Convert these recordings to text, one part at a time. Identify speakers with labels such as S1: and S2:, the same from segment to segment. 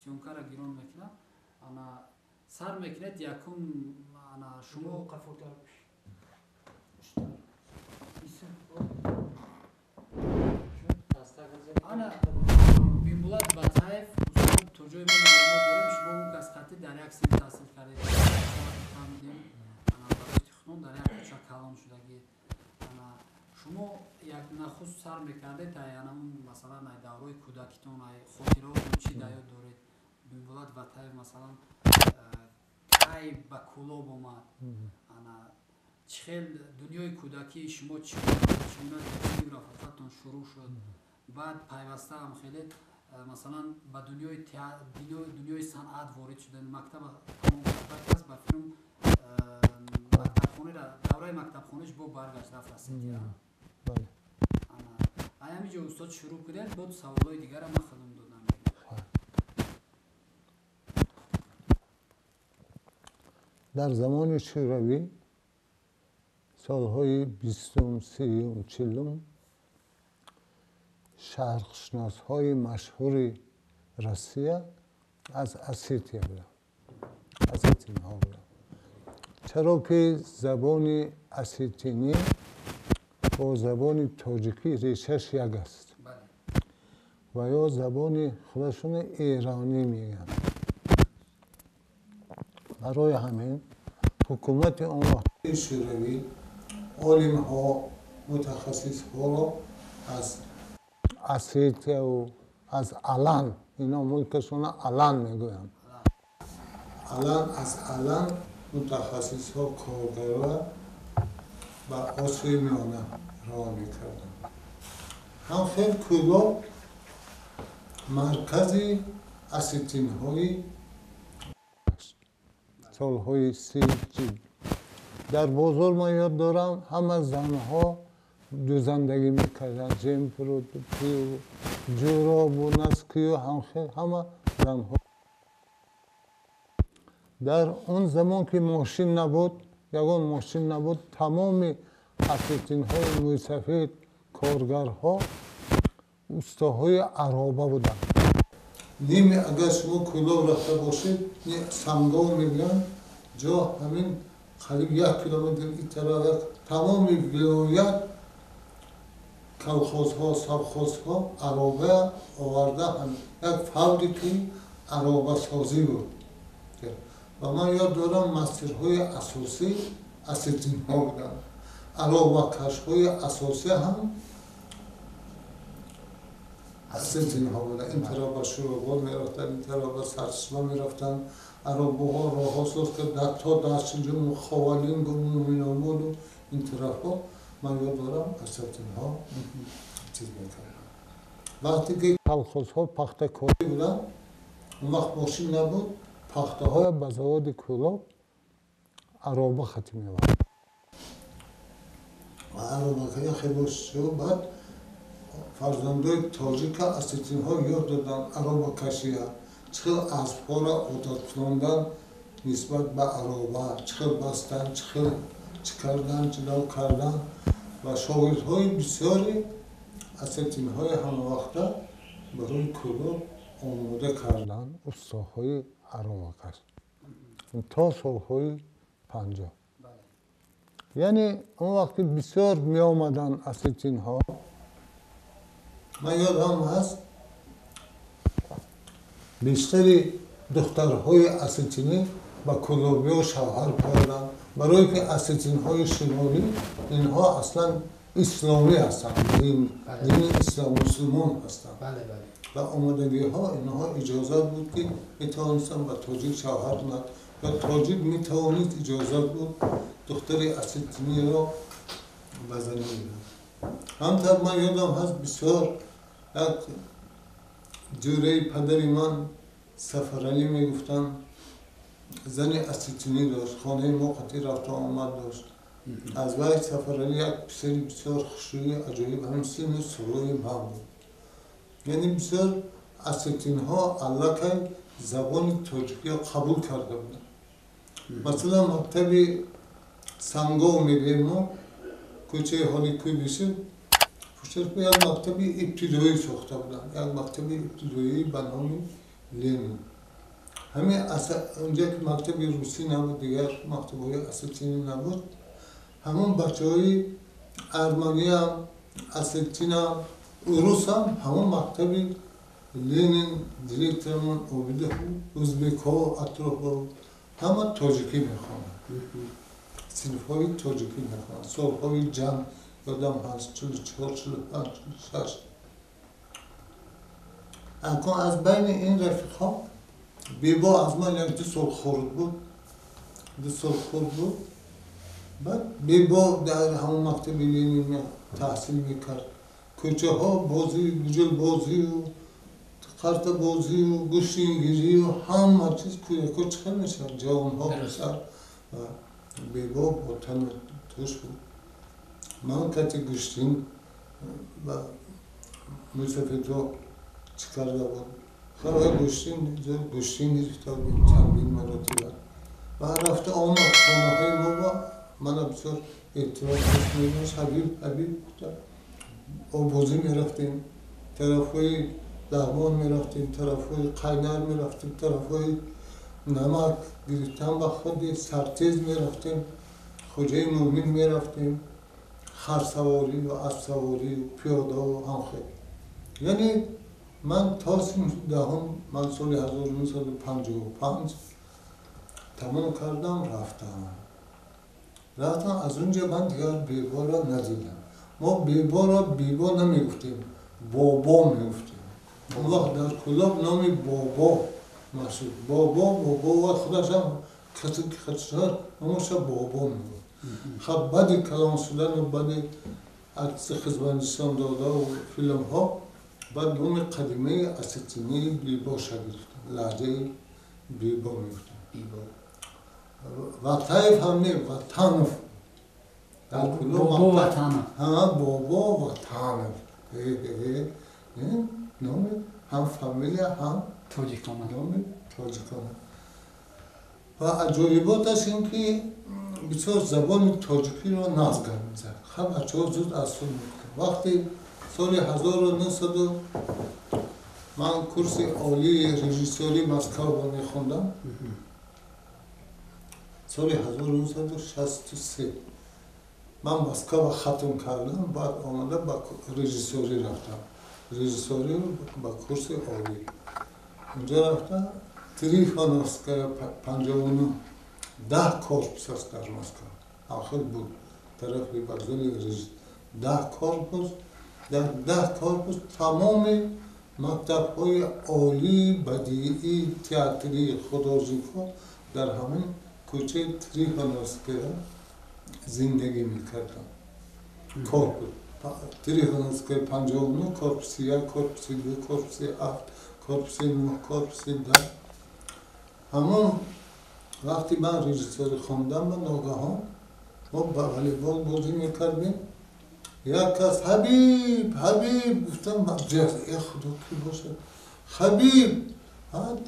S1: стенкара гирон мекунад ана сар мекунад якум ана шумо ана Бимбулат Батаев тоҷои мо маълумот дорем шумо аз хати дар як син таҳсил кардед фаҳмидем ана барои хунун дар як кӯча калон шудагӣ ана шумо як нахуст сар мекардед ана масалан ай даврои кӯдакитон ай хотираҳо чӣ дар ёд доред Бимбулат Батаев масалан кай ба кӯлоб омад ана чӣ хел дунёи кӯдакии шумо чӣ гуна рафоқатон шурӯъ шуд баъд пайваста ҳам хеле масалан ба дунёи санъат ворид шуден мактаба аст ба филм мактабхона давраи мактабхонааш бо баргашт рафт асетия ай ҳаминҷо устод шурӯъ кудед бод саволҳои дигара ман хадом додам
S2: дар замони шӯравӣ солҳои 20-ум 30-ум 40-ум шарқшиносҳои машҳури Россия аз Осетия буданд. осетинҳо буданд. чаро ки забони осетинӣ бо забони тоҷикӣ решаш як аст ва ё забони худашони эронӣ мегӯянд. барои ҳамин ҳукумати он вақти шӯравӣ олимҳо мутахассисҳоро аз Осетияу аз Алан ино мулкашона Алан мегӯянд. Алан аз Алан мутахассисҳо коргара ба Осиёи Миёна роҳ мекарданд. ҳамхел кӯлоб маркази осетинҳои солҳои 30 дар бозор ман ёд дорам ҳама занҳо дӯзандагӣ мекарданд. ҷемпуру пию ҷӯробу наскию ҳама занҳо. дар он замон ки мошин набуд ягон мошин набуд тамоми осетинҳои мӯйсафед коргарҳо устоҳои ароба буданд. ними агар шумо кӯлоб рафта бошед самгов мегӯянд ҷо ҳамин қариб 1 километр итараф тамоми вилоят колхозҳо совхозҳо ароба оварда як фабрикаи аробасозӣ буд. ва ман ёд дорам масирҳои асосӣ осетинҳо буданд. аробакашҳои асосӣ ҳам осетинҳо буданд. ин тараф ба Шӯрабод мерафтанд, ин тараф ба Сарчишма мерафтанд. аробаҳо роҳҳо соз кард то дарчинҷо ховалингу муминободу ин тарафҳо ман ёд дорам осетинҳо чиз мекарданд. вақте ки колхозҳо пахтакорӣ буданд он вақт мошин набуд, пахтаҳоя ба заводи кӯлоб ароба хати мевард. ва аробакая хелошо баъд фарзандои тоҷика осетинҳо ёд доданд аробакашия чӣ хел аспҳоро одаткунондан нисбат ба ароба чӣ хел бастан чӣ кардан ҷудо кардан ва шогирдҳои бисёри осетинҳои ҳамвақта барои кӯлоб омода карданд устоҳои аробакаш то солҳои 50. яъне он вақти бисёр меомаданд осетинҳо. ман ёдам ҳаст бештари духтарҳои осетинӣ ба кӯлобиҳо шавҳар карданд, барое ки осетинҳои шимолӣ инҳо аслан исломӣ ҳастанд, дини ислом мусулмон ҳастанд. ва омадагиҳо инҳо иҷозат буд ки метавонистанд ба тоҷик шавҳар кунанд ва тоҷик метавонист иҷозат буд духтари осетиниро ба занӣ гирад. ҳамтар ман ёдам ҳаст бисёр як ҷӯраи падари ман Сафаралӣ мегуфтанд зани осетинӣ дошт, хонаи мо қатӣ рафту омад дошт. аз вай Сафаралӣ як писари бисёр хушрӯи аҷоиб ҳам сину солҳои ман буд. яъне бисёр осетинҳо аллакай забони тоҷикиро қабул карда буданд. масалан мактаби Сангов мегӯем мо кӯчаи ҳоли кӯй бишир пуштарку як мактаби ибтидоӣ сохта буданд, як мактаби ибтидоӣ ба номи Ленин. همین اونجا که مکتب روسی نبود دیگر مکتب های اساتینی نبود همون بچه های ارمنی هم اساتین هم روس هم همون مکتب لینین دیرکترمون اوبیده ازبک ها اطراف بود همه تاجیکی میخوانن صنف های تاجیکی میخوانن سال های جمع یادم هست 44 45 46 اکنون از بین این رفیق ها بیبا از من یک 2 سال خورد بود 2 سال خورد بود بعد بیبا در همون مکتب لینین تحصیل میکرد کوچه ها بازی گجل بازی و قرط بازی و گوشتین گیری و همه چیز کوچه چخل میشد جوان ها بسر بیبا با تن توش بود من کتی گوشتین و مصفت رو چی کرده بود خواهی گوشتین ریخته بود چندین مراتبه و رفته آمد خانه های ما با من بسیار اعتراض میدونست حبیب بودم آبازی میرفتیم طرف های درمان میرفتیم طرف های قینر میرفتیم طرف های نمک گریتن با خود سرتیز میرفتیم خوجه مومن میرفتیم خرسواری و اسواری و پیاده و همخیل یعنی من تا سن دهم من سال 1955 تمام کردم رفتم از اونجا من دیگر بیبا را ندیدم ما بیبا را بیبا نمیگفتیم بابا میگفتیم اون وقت در کلاب نامی بابا مشهور بابا و خودش هم خطشتر همونش بابا میگفت خب بعد کلام شدن و بعد عکس خزبندشان داده و فیلم ها بعد نام قدیمه اساتینی بیبا شد لحظه بیبا میگفتیم و طیف هم نیم و تنف
S1: بابا و تنف
S2: بابا و تنف نام هم فامیلیا هم
S1: تاجیکانه
S2: نام تاجیکانه و عجایباتش این که بسیار زبان تاجیکی رو نزد میزد خب بچه ها زود اصول میکرد وقتی سال 1900 من کورس عالی رژیسوری مسکو میخوندم سال 1963 من مسکو ختم کردم بعد آمده با رژیسوری رفتم رژیسوری با کورس عالی اونجا رفتم تریخانوفسکای 59 10 کورپس است در مسکو آخر بود طرف بغزل رژیس 10 کورپس در 10 کورپس تمام مکتب های عالی بدیعی تئاتری خودآزمایی در همین کوچه تریخانوفسکای زندگی میکردم کورپس تریخانوفسکای 59 کورپس 1 کورپس 2 کورپس 7 کورپس 9 کورپس 10 همون وقتی من رژیسوری خوندم من ناگهان ما با والیبال بازی میکردیم یک کس حبیب گفتم جز ای خدا کی باشه حبیب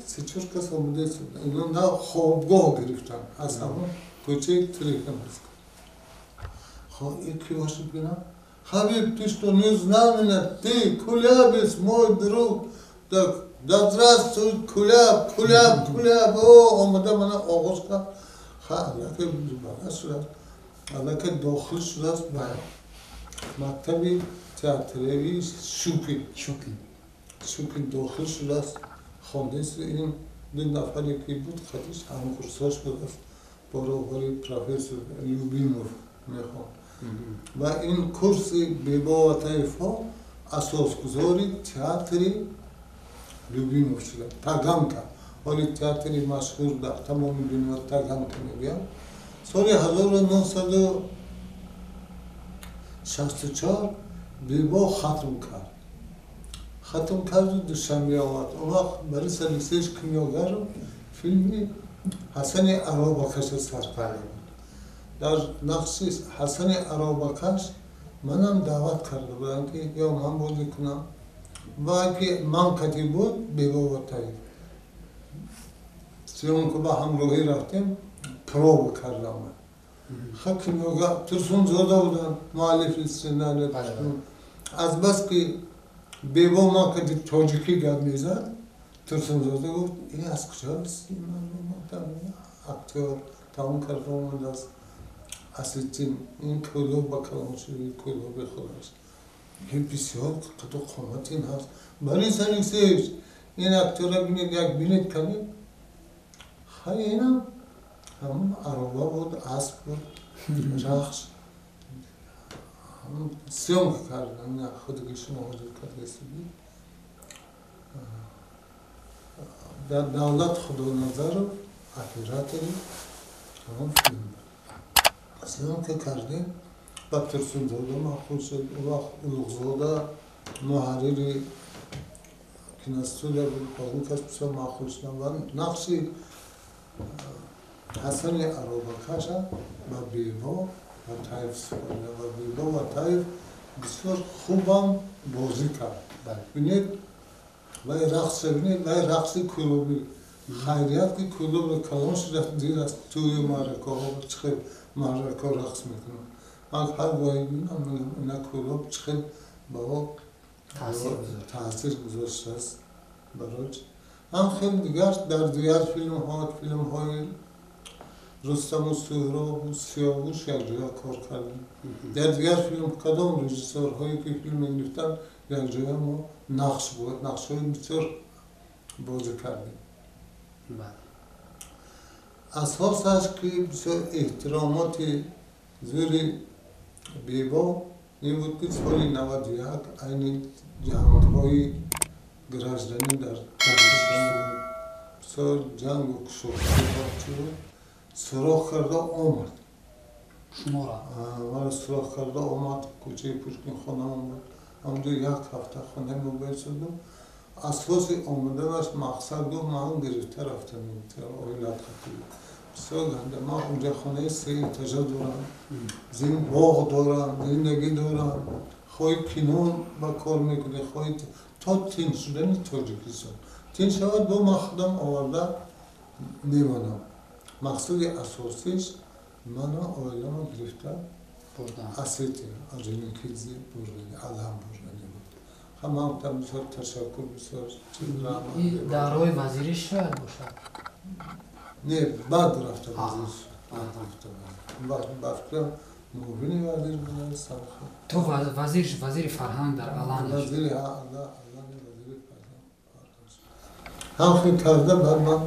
S2: سه چهار کس آمده اینا نه خوابگاه گرفتن از همون کوچه تریخانوفسکای خب این کی باشه بگم حبیب توش تو نیوز نمینه تی کلیابیس موی درو در здравствуй کلیاب آمده من آغاز کرد خیلی که بغل شد حالا که داخل شده است به مکتب تئاتری شوکی داخل شده است خوانده است این 2 نفری که بود خودش هم کورساش بود است برابر پروفسور لیوبینوف میخوان و این کورس بیبا و طیف ها اساسگذاری تئاتری لیوبینوف شده تاگانکا ولی تئاتری مشهور در تمام دنیا تاگانکا میگن سال 1964 بیبا ختم کرد دوشنبه آمد اون وقت برای لیسه‌اش کیمیاگر فیلمی حسن عرابکش سرپرده بود در نقش حسن عرابکش منم دعوت کرده بودم که یا من بازی کنم و که من کتی بود بیبا و طیف سیون که با همراهی رفتیم پرو کردم خب کیمیاگر ترسون زاده بودن معلف سنان از بس که بیبا ما کتی تاجیکی گرد میزد Tursunzoda گفت این از کجاست؟ من گفتم اکتور تمام کرده اومده است اسیتین این کلوب با کلامشوی کلوب خودش این بسیار قدر قامت این هست برای سنیسش این اکتور را بینید یک بینید کنید خیلی اینم همون عربا بود اسب بود رخش همون سیام کردن نه خودگیشون حاضر کرده سیدی در دولت خدا نظر و اپیرات همون فیلم سیام که کردیم با ترسونزاده محفوظ شد و وقت اولوغزاده محرری کنستوله بود با اون کس بسیار محفوظ شدن و نقشی حسن عربکش و بیوا و طیف سفاله و بیوا و طیف بسیار خوبم بازی کرد بینید و رقص بینید و رقص کلوبی خیریت که کلوب کلامش رفت دیر است توی معرکه ها چخیل معرکه رقص میکنم من هر وایی بینم میگم اینا کلوب چخیل با تاثیر گذاشته است برای هم خیلی دیگر در دیگر فیلم های رستم و سهراب و سیاوش یک جای کار کردیم در دیگر فیلم کدام رژیسورهایی که فیلم گرفتن یک جای ما نقش بود نقش های بسیار بازی کردیم اساس است که بسیار احترامات زیر بیوا این بود که سال 91 این جنگ‌های گرجدنی در کردستان بسیار جنگ و کشاکشی بود سراخ کرده آمد
S1: شما را؟
S2: من سراخ کرده آمد کوچه پوشکین خانه آمد همونجا یک هفته خانه موبایل شدم اساس آمدنش مقصد دو من گرفته رفتم آیلت خطیب بسیار گنده من اونجا خانه 3 ایتاژه دارم زین باغ دارم زندگی دارم خواهی کنون با کار میکنه خواهی تا تین شدن تاجیکستان تین شود دو من خودم آورده میمانم مقصود اساسیش من آیلم رو گرفته اسیتی آجینی کلیزی بردنی علم بردنی بود همه هم بسیار تشکر بسیار
S1: این دارای وزیرش شاید باشد؟
S2: نه بعد رفته وزیرش بعد فکرم موبینی وزیر بودن سرخه
S1: تو وزیر فرهنگ در علانش
S2: وزیر وزیر فرهنگ هم خیلی کرده بعد من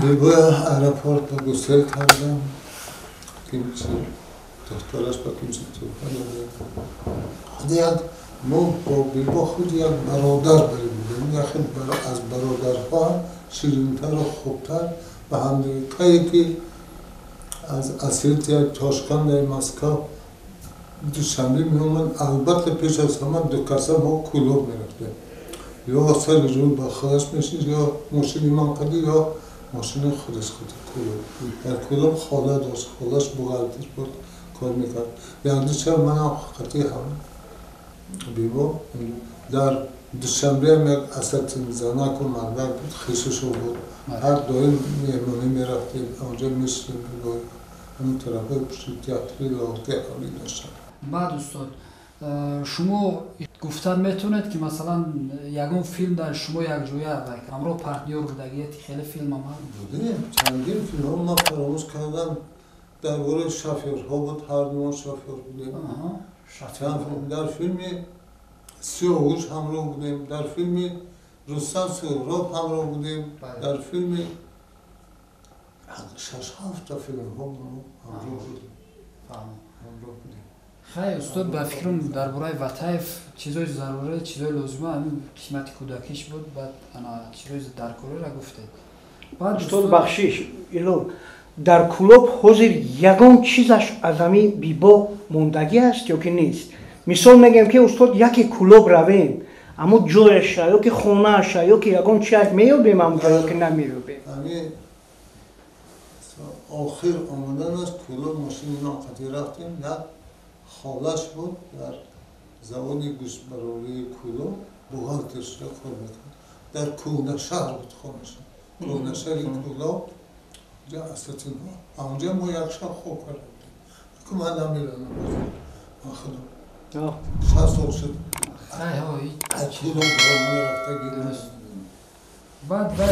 S2: بیبای ایرپورت با گسل کردم کیمچی دخترش با کیمچی توفن داده ما با بیبا خود یک برادر بریم یکی از برادرها شیرینتر و خوبتر و همدیگه که از اسیرت تاشکند مسکو دوشنبه میومد البته پیش از همه دو کسه با کلوب میرفته یا سر جون با خودش میشید یا ماشین من قدی یا ماشین خودش کلوب در کلوب خاله داشت خالش بغلتر بود کار میکرد یعنی چرا من حقیقتی هم بیبا در دوشنبه هم یک اساتین زنک و مردک بود خیشش بود هر دایم مهمانی میرفتیم اونجا میشتیم بیبای همین طرفه پشت تیاتری لاغتی حالی داشتن
S1: بعد استاد شما گفتن میتونید که مثلا یکون فیلم در شما یک جویه امرو پارتنر بودگیت خیلی فیلم هم
S2: بودیم چندین فیلم ها من فراموش کردم در باره شافیرها بود هر نوع شافیر بودیم در فیلم سیاوش همراه بودیم در فیلم رستم سهراب همراه بودیم در فیلم 6-7 تا فیلم ها همراه بودیم
S1: خیلی استاد به فکرم درباره وطایف چیزای ضروره چیزای لازمه همین قسمت کودکیش بود بعد انا چیزای درکوره را گفته
S3: بعد استاد بخشش ایلو در کلوب حاضر یگان چیزش از همین بیبا موندگی است یا که نیست مثال میگم که استاد یکی کلوب رویم اما جایش یا که خونه‌اش یا که یگان چیز میابیم اما یا که نمیابیم
S2: همین آخر آمدن از کلوب ماشین اینا قطعی رفتیم نه خالش بود در زبان گوشت برای کلوب بغلتش را کار میکرد در کهنه شهر بود خونش کهنه شهر کلوب جا اساتین ها اونجا ما یک شب خوب کرده بودیم که من نمیرم من خودم 60 سال شد از کلوب برای رفته گیریم
S4: بعد وای